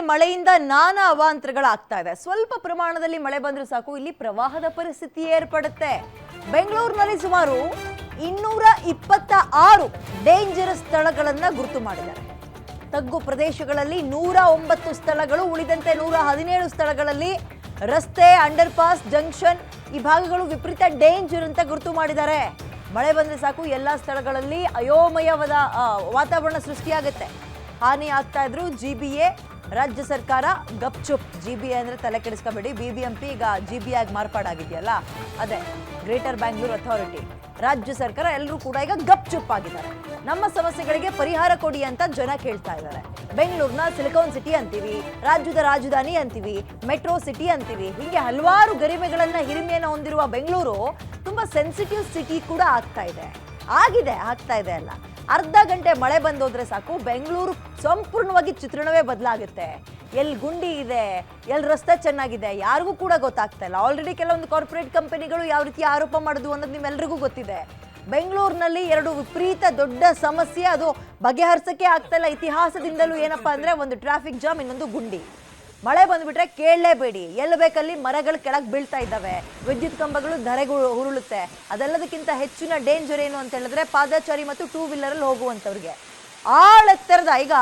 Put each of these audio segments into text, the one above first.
ಮಳೆಯಿಂದ ನಾನಾ ಅವಾಂತರಗಳಾಗ್ತಾ ಇದೆ. ಸ್ವಲ್ಪ ಪ್ರಮಾಣದಲ್ಲಿ ಮಳೆ ಬಂದರೂ ಸಾಕು, ಇಲ್ಲಿ ಪ್ರವಾಹದ ಪರಿಸ್ಥಿತಿ ಏರ್ಪಡುತ್ತೆ. ಬೆಂಗಳೂರಿನಲ್ಲಿ ಸುಮಾರು 226 ಡೇಂಜರಸ್ ಸ್ಥಳಗಳನ್ನ ಗುರುತು ಮಾಡಿದ್ದಾರೆ. ತಗ್ಗು ಪ್ರದೇಶಗಳಲ್ಲಿ 109 ಸ್ಥಳಗಳು, ಉಳಿದಂತೆ 117 ಸ್ಥಳಗಳಲ್ಲಿ ರಸ್ತೆ, ಅಂಡರ್ ಪಾಸ್, ಜಂಕ್ಷನ್ ಈ ಭಾಗಗಳು ವಿಪರೀತ ಡೇಂಜರ್ ಅಂತ ಗುರುತು ಮಾಡಿದ್ದಾರೆ. ಮಳೆ ಬಂದ್ರೆ ಸಾಕು ಎಲ್ಲ ಸ್ಥಳಗಳಲ್ಲಿ ಅಯೋಮಯವಾದ ವಾತಾವರಣ ಸೃಷ್ಟಿಯಾಗುತ್ತೆ. ಹಾನಿ ಆಗ್ತಾ ಇದ್ರು GBA, ರಾಜ್ಯ ಸರ್ಕಾರ ಗಪ್ಚುಪ್. GBA ಅಂದ್ರೆ ತಲೆ ಕೆಡಿಸ್ಕೋಬೇಡಿ, BBMP ಈಗ GBA ಆಗಿ ಮಾರ್ಪಾಡಾಗಿದೆಯಲ್ಲ, ಅದೇ ಗ್ರೇಟರ್ ಬ್ಯಾಂಗ್ಳೂರ್ ಅಥಾರಿಟಿ. ರಾಜ್ಯ ಸರ್ಕಾರ ಎಲ್ಲರೂ ಕೂಡ ಈಗ ಗಪ್ಚುಪ್ ಆಗಿದ್ದಾರೆ. ನಮ್ಮ ಸಮಸ್ಯೆಗಳಿಗೆ ಪರಿಹಾರ ಕೊಡಿ ಅಂತ ಜನ ಕೇಳ್ತಾ ಇದ್ದಾರೆ. ಬೆಂಗಳೂರಿನ ಸಿಲಿಕಾನ್ ಸಿಟಿ ಅಂತೀವಿ, ರಾಜ್ಯದ ರಾಜಧಾನಿ ಅಂತೀವಿ, ಮೆಟ್ರೋ ಸಿಟಿ ಅಂತೀವಿ, ಹೀಗೆ ಹಲವಾರು ಗರಿಮೆಗಳನ್ನ ಹಿರಿಮೆಯನ್ನು ಹೊಂದಿರುವ ಬೆಂಗಳೂರು ತುಂಬಾ ಸೆನ್ಸಿಟಿವ್ ಸಿಟಿ ಕೂಡ ಆಗ್ತಾ ಇದೆ ಅಲ್ಲ. ಅರ್ಧ ಗಂಟೆ ಮಳೆ ಬಂದೋದ್ರೆ ಸಾಕು, ಬೆಂಗಳೂರು ಸಂಪೂರ್ಣವಾಗಿ ಚಿತ್ರಣವೇ ಬದಲಾಗುತ್ತೆ. ಎಲ್ಲಿ ಗುಂಡಿ ಇದೆ, ಎಲ್ಲಿ ರಸ್ತೆ ಚೆನ್ನಾಗಿದೆ, ಯಾರಿಗೂ ಕೂಡ ಗೊತ್ತಾಗ್ತಾ ಇಲ್ಲ. ಆಲ್ರೆಡಿ ಕೆಲವೊಂದು ಕಾರ್ಪೊರೇಟ್ ಕಂಪನಿಗಳು ಯಾವ ರೀತಿ ಆರೋಪ ಮಾಡೋದು ಅನ್ನೋದು ನಿಮ್ಮೆಲ್ರಿಗೂ ಗೊತ್ತಿದೆ. ಬೆಂಗಳೂರಿನಲ್ಲಿ 2 ವಿಪರೀತ ದೊಡ್ಡ ಸಮಸ್ಯೆ, ಅದು ಬಗೆಹರಿಸಕ್ಕೆ ಆಗ್ತಾ ಇಲ್ಲ ಇತಿಹಾಸದಿಂದಲೂ. ಏನಪ್ಪಾ ಅಂದ್ರೆ, ಒಂದು ಟ್ರಾಫಿಕ್ ಜಾಮ್, ಇನ್ನೊಂದು ಗುಂಡಿ. ಮಳೆ ಬಂದ್ಬಿಟ್ರೆ ಕೇಳಲೇಬೇಡಿ, ಎಲ್ಲಿ ಬೇಕಲ್ಲಿ ಮರಗಳು ಕೆಳಗೆ ಬೀಳ್ತಾ ಇದ್ದಾವೆ, ವಿದ್ಯುತ್ ಕಂಬಗಳು ಧರೆಗೂ ಉರುಳುತ್ತೆ. ಅದೆಲ್ಲದಕ್ಕಿಂತ ಹೆಚ್ಚಿನ ಡೇಂಜರ್ ಏನು ಅಂತ ಹೇಳಿದ್ರೆ, ಪಾದಚಾರಿ ಮತ್ತು 2 ವೀಲರಲ್ಲಿ ಹೋಗುವಂಥವ್ರಿಗೆ ಆಳೆತ್ತರದ, ಈಗ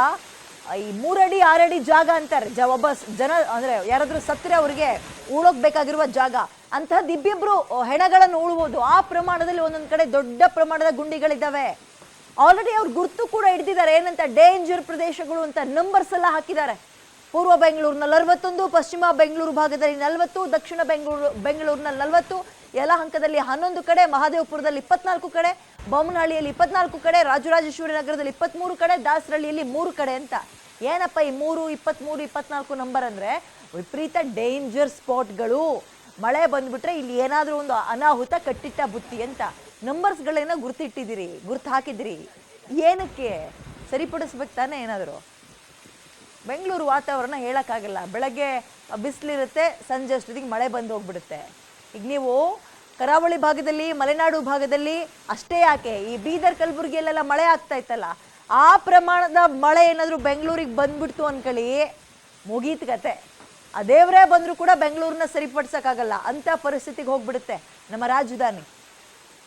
ಈ 3 ಅಡಿ 6 ಅಡಿ ಜಾಗ ಅಂತಾರೆ, ಒಬ್ಬ ಜನ ಅಂದ್ರೆ ಯಾರಾದ್ರೂ ಸತ್ತರೆ ಅವ್ರಿಗೆ ಉಳೋಗ್ಬೇಕಾಗಿರುವ ಜಾಗ, ಅಂತಹದ್ದು ಇಬ್ಬಿಬ್ರು ಹೆಣಗಳನ್ನು ಉಳುವುದು. ಆ ಪ್ರಮಾಣದಲ್ಲಿ ಒಂದೊಂದು ಕಡೆ ದೊಡ್ಡ ಪ್ರಮಾಣದ ಗುಂಡಿಗಳಿದ್ದಾವೆ. ಆಲ್ರೆಡಿ ಅವ್ರು ಗುರ್ತು ಕೂಡ ಹಿಡಿದಿದ್ದಾರೆ, ಏನಂತ ಡೇಂಜರ್ ಪ್ರದೇಶಗಳು ಅಂತ ನಂಬರ್ಸ್ ಎಲ್ಲ ಹಾಕಿದ್ದಾರೆ. ಪೂರ್ವ ಬೆಂಗಳೂರಿನಲ್ಲಿ 61, ಪಶ್ಚಿಮ ಬೆಂಗಳೂರು ಭಾಗದಲ್ಲಿ 40, ದಕ್ಷಿಣ ಬೆಂಗಳೂರಿನಲ್ಲಿ 40, ಯಲಹಂಕದಲ್ಲಿ 11 ಕಡೆ, ಮಹದೇವಪುರದಲ್ಲಿ 24 ಕಡೆ, ಬೊಮ್ಮನಹಳ್ಳಿಯಲ್ಲಿ 24 ಕಡೆ, ರಾಜರಾಜೇಶ್ವರಿ ನಗರದಲ್ಲಿ 23 ಕಡೆ, ದಾಸರಳ್ಳಿಯಲ್ಲಿ 3 ಕಡೆ ಅಂತ. ಏನಪ್ಪ ಈ 3, 23, 24 ನಂಬರ್ ಅಂದ್ರೆ ವಿಪರೀತ ಡೇಂಜರ್ ಸ್ಪಾಟ್ಗಳು. ಮಳೆ ಬಂದ್ಬಿಟ್ರೆ ಇಲ್ಲಿ ಏನಾದ್ರೂ ಒಂದು ಅನಾಹುತ ಕಟ್ಟಿಟ್ಟ ಬುತ್ತಿ ಅಂತ ನಂಬರ್ಸ್ಗಳೇನೋ ಗುರ್ತು ಹಾಕಿದಿರಿ. ಏನಕ್ಕೆ? ಸರಿಪಡಿಸ್ಬೇಕು ತಾನೆ ಏನಾದ್ರು. ಬೆಂಗಳೂರು ವಾತಾವರಣ ಹೇಳಕ್ಕಾಗಲ್ಲ. ಬೆಳಗ್ಗೆ ಬಿಸಿಲಿರುತ್ತೆ, ಸಂಜೆ ಅಷ್ಟೊತ್ತಿಗೆ ಮಳೆ ಬಂದು ಹೋಗ್ಬಿಡುತ್ತೆ. ಈಗ ನೀವು ಕರಾವಳಿ ಭಾಗದಲ್ಲಿ, ಮಲೆನಾಡು ಭಾಗದಲ್ಲಿ ಅಷ್ಟೇ ಯಾಕೆ, ಈ ಬೀದರ್ ಕಲಬುರಗಿಯಲ್ಲೆಲ್ಲ ಮಳೆ ಆಗ್ತಾ ಇತ್ತಲ್ಲ, ಆ ಪ್ರಮಾಣದ ಮಳೆ ಏನಾದರೂ ಬೆಂಗಳೂರಿಗೆ ಬಂದ್ಬಿಡ್ತು ಅನ್ಕೊಳ್ಳಿ, ಮುಗೀತು ಕತೆ. ಅದೇವರೇ ಬಂದರೂ ಕೂಡ ಬೆಂಗಳೂರನ್ನ ಸರಿಪಡಿಸೋಕ್ಕಾಗಲ್ಲ ಅಂತ ಪರಿಸ್ಥಿತಿಗೆ ಹೋಗ್ಬಿಡುತ್ತೆ ನಮ್ಮ ರಾಜಧಾನಿ.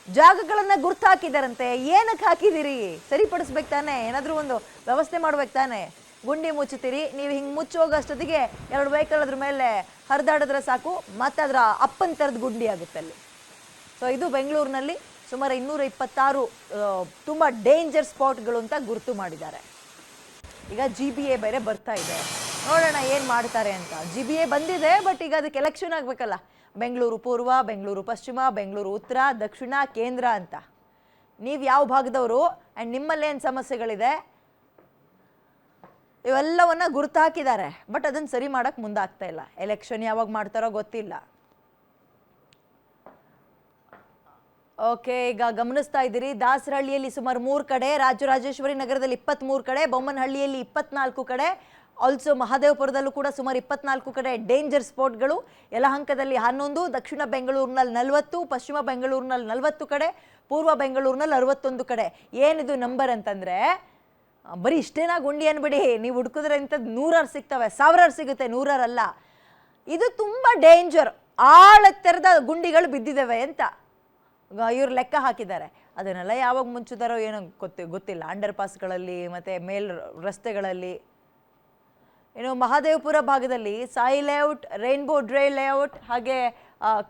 ಜಾಗಗಳನ್ನ ಗುರ್ತು ಹಾಕಿದಾರಂತೆ, ಏನಕ್ಕೆ ಹಾಕಿದಿರಿ? ಸರಿಪಡಿಸ್ಬೇಕು ತಾನೆ, ಏನಾದರೂ ಒಂದು ವ್ಯವಸ್ಥೆ ಮಾಡ್ಬೇಕು ತಾನೆ. ಗುಂಡಿ ಮುಚ್ಚುತ್ತೀರಿ, ನೀವು ಹಿಂಗೆ ಮುಚ್ಚೋಗಷ್ಟೊತ್ತಿಗೆ 2 ವೆಹಿಕಲ್ ಅದ್ರ ಮೇಲೆ ಹರಿದಾಡಿದ್ರೆ ಸಾಕು, ಮತ್ತೆ ಅದರ ಅಪ್ಪನ ಥರದ ಗುಂಡಿ ಆಗುತ್ತೆ ಅಲ್ಲಿ. ಸೊ ಇದು ಬೆಂಗಳೂರಿನಲ್ಲಿ ಸುಮಾರು 226 ತುಂಬ ಡೇಂಜರ್ ಸ್ಪಾಟ್ಗಳು ಅಂತ ಗುರುತು ಮಾಡಿದ್ದಾರೆ. ಈಗ GBA ಬೇರೆ ಬರ್ತಾ ಇದೆ, ನೋಡೋಣ ಏನು ಮಾಡ್ತಾರೆ ಅಂತ. GBA ಬಂದಿದೆ, ಬಟ್ ಈಗ ಅದಕ್ಕೆ ಎಲೆಕ್ಷನ್ ಆಗಬೇಕಲ್ಲ. ಬೆಂಗಳೂರು ಪೂರ್ವ, ಬೆಂಗಳೂರು ಪಶ್ಚಿಮ, ಬೆಂಗಳೂರು ಉತ್ತರ, ದಕ್ಷಿಣ, ಕೇಂದ್ರ ಅಂತ. ನೀವು ಯಾವ ಭಾಗದವರು ಆ್ಯಂಡ್ ನಿಮ್ಮಲ್ಲೇನು ಸಮಸ್ಯೆಗಳಿದೆ ಇವೆಲ್ಲವನ್ನ ಗುರ್ತು ಹಾಕಿದ್ದಾರೆ, ಬಟ್ ಅದನ್ನು ಸರಿ ಮಾಡಕ್ಕೆ ಮುಂದಾಗ್ತಾ ಇಲ್ಲ. ಎಲೆಕ್ಷನ್ ಯಾವಾಗ ಮಾಡ್ತಾರೋ ಗೊತ್ತಿಲ್ಲ. ಓಕೆ, ಈಗ ಗಮನಿಸ್ತಾ ಇದ್ದೀರಿ, ದಾಸರಹಳ್ಳಿಯಲ್ಲಿ ಸುಮಾರು 3 ಕಡೆ, ರಾಜರಾಜೇಶ್ವರಿ ನಗರದಲ್ಲಿ 23 ಕಡೆ, ಬೊಮ್ಮನಹಳ್ಳಿಯಲ್ಲಿ 24 ಕಡೆ, ಆಲ್ಸೋ ಮಹದೇವಪುರದಲ್ಲೂ ಕೂಡ ಸುಮಾರು 24 ಕಡೆ ಡೇಂಜರ್ ಸ್ಪಾಟ್ಗಳು. ಯಲಹಂಕದಲ್ಲಿ 11, ದಕ್ಷಿಣ ಬೆಂಗಳೂರಿನಲ್ಲಿ 40, ಪಶ್ಚಿಮ ಬೆಂಗಳೂರಿನಲ್ಲಿ 40 ಕಡೆ, ಪೂರ್ವ ಬೆಂಗಳೂರಿನಲ್ಲಿ 61 ಕಡೆ. ಏನಿದು ನಂಬರ್ ಅಂತಂದ್ರೆ, ಬರೀ ಇಷ್ಟೇನಾ ಗುಂಡಿ ಅನ್ಬಿಡಿ, ನೀವು ಹುಡುಕಿದ್ರೆ ಇಂಥದ್ದು 100 ಸಿಗ್ತವೆ, 1000 ಸಿಗುತ್ತೆ, 100 ಅಲ್ಲ. ಇದು ತುಂಬ ಡೇಂಜರ್, ಆಳೆತ್ತರದ ಗುಂಡಿಗಳು ಬಿದ್ದಿದ್ದಾವೆ ಅಂತ ಇವ್ರು ಲೆಕ್ಕ ಹಾಕಿದ್ದಾರೆ. ಅದನ್ನೆಲ್ಲ ಯಾವಾಗ ಮುಂಚುತ್ತಾರೋ ಏನೋ ಗೊತ್ತಿಲ್ಲ. ಅಂಡರ್ ಪಾಸ್ಗಳಲ್ಲಿ ಮತ್ತು ರಸ್ತೆಗಳಲ್ಲಿ. ಇನ್ನು ಮಹದೇವಪುರ ಭಾಗದಲ್ಲಿ Sai layout, rainbow dry layout, ಹಾಗೆ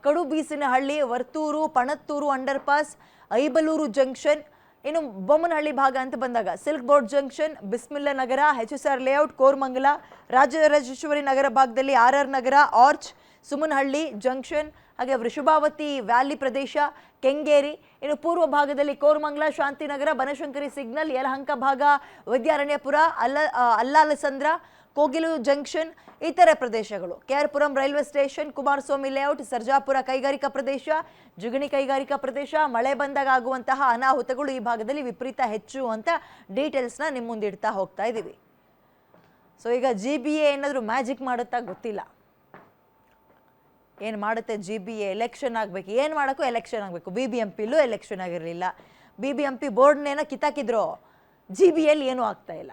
Kadubeesanahalli, Varthur, Panathur under pass, Iblur junction. ಇನ್ನು ಬೊಮ್ಮನಹಳ್ಳಿ ಭಾಗ ಅಂತ ಬಂದಾಗ silk board junction, Bismillah Nagar, HSR layout, Koramangala, Rajarajeshwari Nagar ಭಾಗದಲ್ಲಿ RR Nagar, arch, Sumanahalli junction, ಹಾಗೆ ವೃಷಭಾವತಿ ವ್ಯಾಲಿ ಪ್ರದೇಶ, ಕೆಂಗೇರಿ. ಇನ್ನು ಪೂರ್ವ ಭಾಗದಲ್ಲಿ ಕೋರಮಂಗಲ, ಶಾಂತಿನಗರ, ಬನಶಂಕರಿ ಸಿಗ್ನಲ್, ಯಲಹಂಕ ಭಾಗ, ವಿದ್ಯಾರಣ್ಯಪುರ, ಅಲ್ಲಾಲಸಂದ್ರ, ಕೋಗಿಲು ಜಂಕ್ಷನ್, ಇತರೆ ಪ್ರದೇಶಗಳು. KR Puram railway station, Kumaraswamy layout, Sarjapur ಕೈಗಾರಿಕಾ ಪ್ರದೇಶ, ಜುಗಣಿ ಕೈಗಾರಿಕಾ ಪ್ರದೇಶ. ಮಳೆ ಬಂದಾಗ ಆಗುವಂತಹ ಅನಾಹುತಗಳು ಈ ಭಾಗದಲ್ಲಿ ವಿಪರೀತ ಹೆಚ್ಚು ಅಂತ ಡೀಟೇಲ್ಸ್ನ ನಿಮ್ಮ ಮುಂದೆ ಇಡ್ತಾ ಹೋಗ್ತಾ ಇದ್ದೀವಿ. ಸೊ ಈಗ GBA ಏನಾದರೂ ಮ್ಯಾಜಿಕ್ ಮಾಡುತ್ತಾ ಗೊತ್ತಿಲ್ಲ. ಏನು ಮಾಡುತ್ತೆ GBA? ಎಲೆಕ್ಷನ್ ಆಗಬೇಕು, ಏನು ಮಾಡೋಕ್ಕೂ ಎಲೆಕ್ಷನ್ ಆಗಬೇಕು. BBMPಲೂ ಎಲೆಕ್ಷನ್ ಆಗಿರಲಿಲ್ಲ, BBMP ಬೋರ್ಡ್ನೇನೋ ಕಿತ್ತಾಕಿದ್ರು, GBAಲಿ ಏನೂ ಆಗ್ತಾ ಇಲ್ಲ.